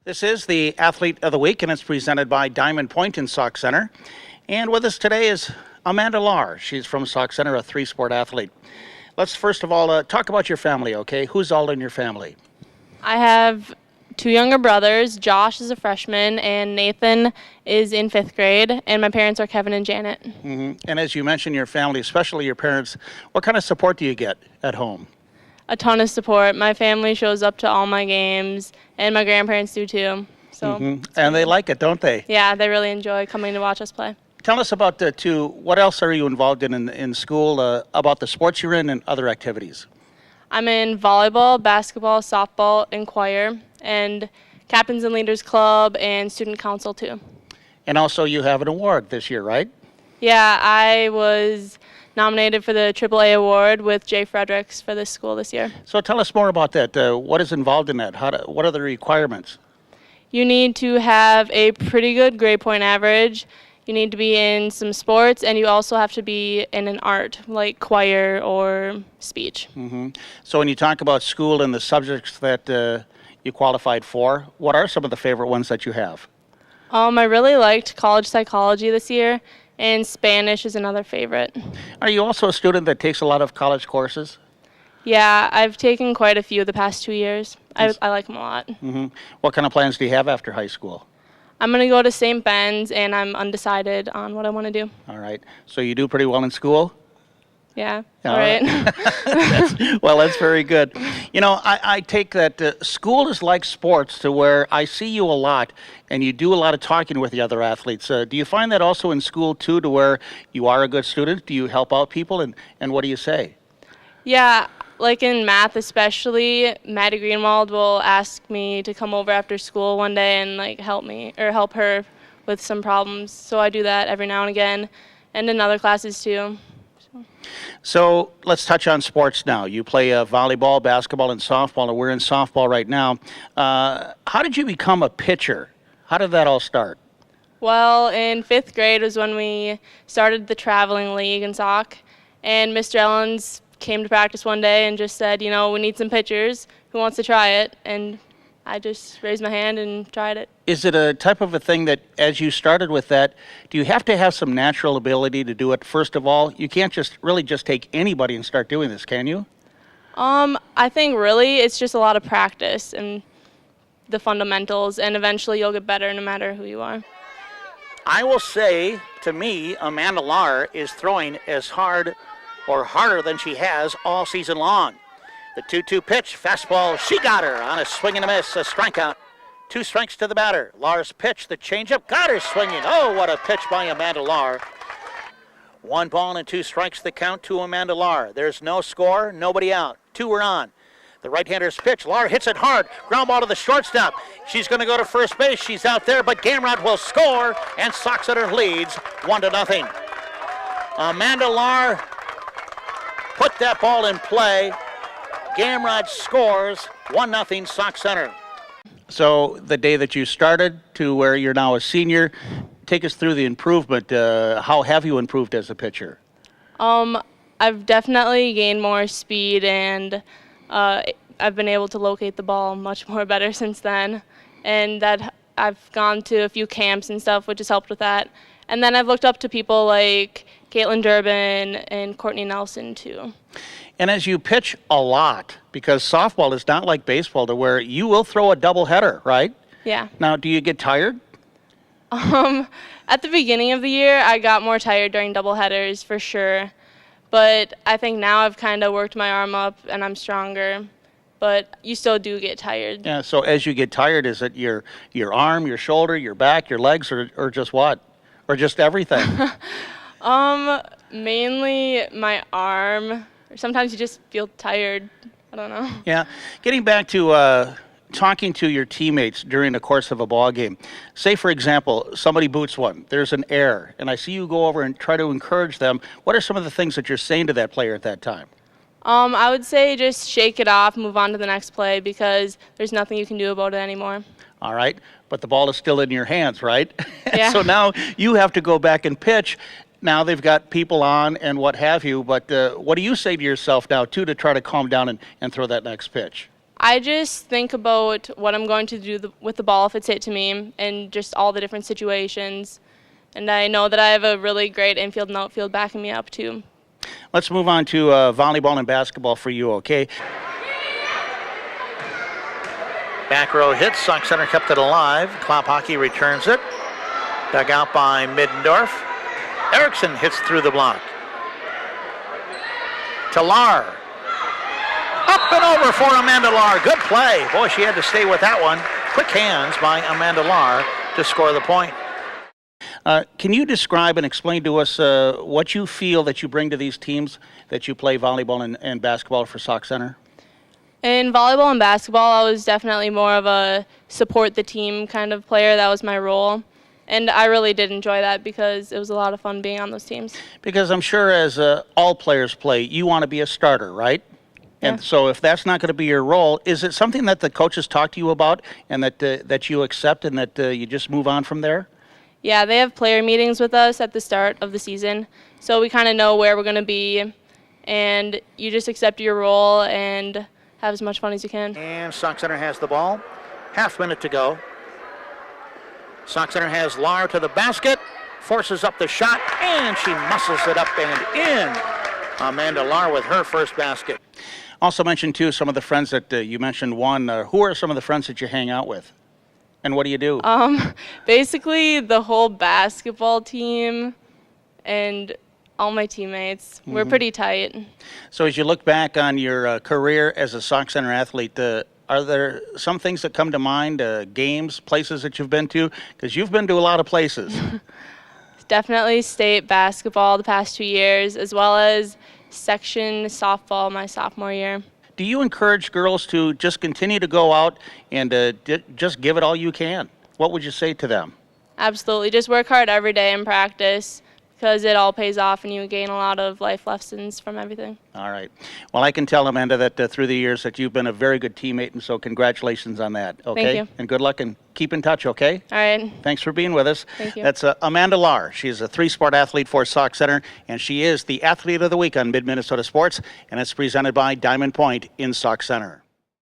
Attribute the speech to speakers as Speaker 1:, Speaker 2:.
Speaker 1: This is the Athlete of the Week, and it's presented by Diamond Point and Sauk Center. And with us today is Amanda Lahr. She's from Sauk Center, a three-sport athlete. Let's first of all talk about your family, okay? Who's all in your family?
Speaker 2: I have two younger brothers. Josh is a freshman, and Nathan is in 5th grade, and my parents are Kevin and Janet.
Speaker 1: Mm-hmm. And as you mentioned, your family, especially your parents, what kind of support do you get at home?
Speaker 2: A ton of support. My family shows up to all my games, and my grandparents do too. So,
Speaker 1: And they like it, don't they?
Speaker 2: yeah, they really enjoy coming to watch us play.
Speaker 1: Tell us about what else are you involved in school, about the sports you're in and other activities?
Speaker 2: I'm in volleyball, basketball, softball, and choir, and Captains and Leaders Club and Student Council too.
Speaker 1: And also you have an award this year, right?
Speaker 2: Yeah, I was nominated for the AAA award with Jay Fredericks for this school this year.
Speaker 1: So tell us more about that. What is involved in that? What are the requirements?
Speaker 2: You need to have a pretty good grade point average. You need to be in some sports, and you also have to be in an art, like choir or speech.
Speaker 1: So when you talk about school and the subjects that you qualified for, what are some of the favorite ones that you have?
Speaker 2: I really liked college psychology this year, and Spanish is another favorite.
Speaker 1: Are you also a student that takes a lot of college courses?
Speaker 2: Yeah, I've taken quite a few the past 2 years. I like them a lot.
Speaker 1: What kind of plans do you have after high school?
Speaker 2: I'm going to go to St. Ben's, and I'm undecided on what I want to do.
Speaker 1: All right. So you do pretty well in school?
Speaker 2: Yeah,
Speaker 1: All
Speaker 2: all right.
Speaker 1: Well, that's very good. You know, I take that school is like sports, to where I see you a lot and you do a lot of talking with the other athletes. Do you find that also in school too, to where you are a good student? Do you help out people, and what do you say?
Speaker 2: Yeah, like in math especially, Maddie Greenwald will ask me to come over after school one day and like help me or help her with some problems. So I do that every now and again, and in other classes too.
Speaker 1: So let's touch on sports now. You play volleyball, basketball, and softball, and we're in softball right now. How did you become a pitcher? How did that all start?
Speaker 2: Well, in 5th grade was when we started the traveling league in Sauk, and Mr. Ellens came to practice one day and just said, you know, we need some pitchers. Who wants to try it? And I just raised my hand and tried it.
Speaker 1: Is it a type of a thing that, as you started with that, do you have to have some natural ability to do it? First of all, you can't just take anybody and start doing this, can you?
Speaker 2: I think really it's just a lot of practice and the fundamentals, and eventually you'll get better no matter who you are.
Speaker 1: I will say, to me, Amanda Lahr is throwing as hard or harder than she has all season long. The 2-2 pitch, fastball, she got her on a swing and a miss, a strikeout. 2 strikes to the batter. Lahr's pitch, the changeup, got her swinging. Oh, what a pitch by Amanda Lahr. 1 ball and 2 strikes the count to Amanda Lahr. There's no score, nobody out. 2 are on. The right-hander's pitch, Lahr hits it hard. Ground ball to the shortstop. She's going to go to first base. She's out there, but Gamrot will score, and Sauk Center leads 1-0. Amanda Lahr put that ball in play. Gamrot scores 1-0 Sauk Center. So the day that you started to where you're now a senior, take us through the improvement. How have you improved as a pitcher?
Speaker 2: I've definitely gained more speed, and I've been able to locate the ball much more better since then. And that I've gone to a few camps and stuff, which has helped with that. And then I've looked up to people like Caitlin Durbin and Courtney Nelson too.
Speaker 1: And as you pitch a lot, because softball is not like baseball, to where you will throw a doubleheader, right?
Speaker 2: Yeah.
Speaker 1: Now, do you get tired?
Speaker 2: At the beginning of the year, I got more tired during doubleheaders for sure. But I think now I've kind of worked my arm up and I'm stronger. But you still do get tired.
Speaker 1: Yeah, so as you get tired, is it your arm, your shoulder, your back, your legs, or just what? Or just everything?
Speaker 2: Mainly my arm. Sometimes you just feel tired. I don't know.
Speaker 1: Yeah. Getting back to talking to your teammates during the course of a ball game. Say, for example, somebody boots one. There's an error, and I see you go over and try to encourage them. What are some of the things that you're saying to that player at that time?
Speaker 2: I would say just shake it off, move on to the next play, because there's nothing you can do about it anymore.
Speaker 1: All right, but the ball is still in your hands, right?
Speaker 2: Yeah.
Speaker 1: So now you have to go back and pitch. Now they've got people on and what have you, but what do you say to yourself now, too, to try to calm down and throw that next pitch?
Speaker 2: I just think about what I'm going to do with the ball if it's hit to me and just all the different situations. And I know that I have a really great infield and outfield backing me up too.
Speaker 1: Let's move on to volleyball and basketball for you, okay? Back row hits, Sauk Center kept it alive. Klopp Hockey returns it. Dug out by Middendorf. Erickson hits through the block. To Lahr. Up and over for Amanda Lahr. Good play. Boy, she had to stay with that one. Quick hands by Amanda Lahr to score the point. Can you describe and explain to us what you feel that you bring to these teams that you play volleyball and basketball for Sauk Center?
Speaker 2: In volleyball and basketball, I was definitely more of a support the team kind of player. That was my role. And I really did enjoy that because it was a lot of fun being on those teams.
Speaker 1: Because I'm sure as all players play, you want to be a starter, right?
Speaker 2: Yeah.
Speaker 1: And so if that's not going to be your role, is it something that the coaches talk to you about and that you accept and that you just move on from there?
Speaker 2: Yeah, they have player meetings with us at the start of the season. So we kind of know where we're going to be. And you just accept your role and have as much fun as you can.
Speaker 1: And Sauk Center has the ball. Half minute to go. Sauk Center has Lahr to the basket. Forces up the shot. And she muscles it up and in. Amanda Lahr with her first basket. Also mentioned, too, some of the friends that you mentioned. One, who are some of the friends that you hang out with? And what do you do?
Speaker 2: Basically, the whole basketball team and all my teammates. Mm-hmm. We're pretty tight.
Speaker 1: So as you look back on your career as a Sauk Center athlete, are there some things that come to mind, games, places that you've been to? Because you've been to a lot of places.
Speaker 2: Definitely state basketball the past 2 years, as well as section softball my sophomore year.
Speaker 1: Do you encourage girls to just continue to go out and just give it all you can? What would you say to them?
Speaker 2: Absolutely. Just work hard every day in practice because it all pays off and you gain a lot of life lessons from everything.
Speaker 1: All right. Well, I can tell, Amanda, that through the years that you've been a very good teammate, and so congratulations on that. Okay?
Speaker 2: Thank you.
Speaker 1: And good luck and keep in touch, okay?
Speaker 2: All right.
Speaker 1: Thanks for being with us.
Speaker 2: Thank you.
Speaker 1: That's Amanda Lahr. She's a three-sport athlete for Sauk Center, and she is the Athlete of the Week on Mid-Minnesota Sports, and it's presented by Diamond Point in Sauk Center.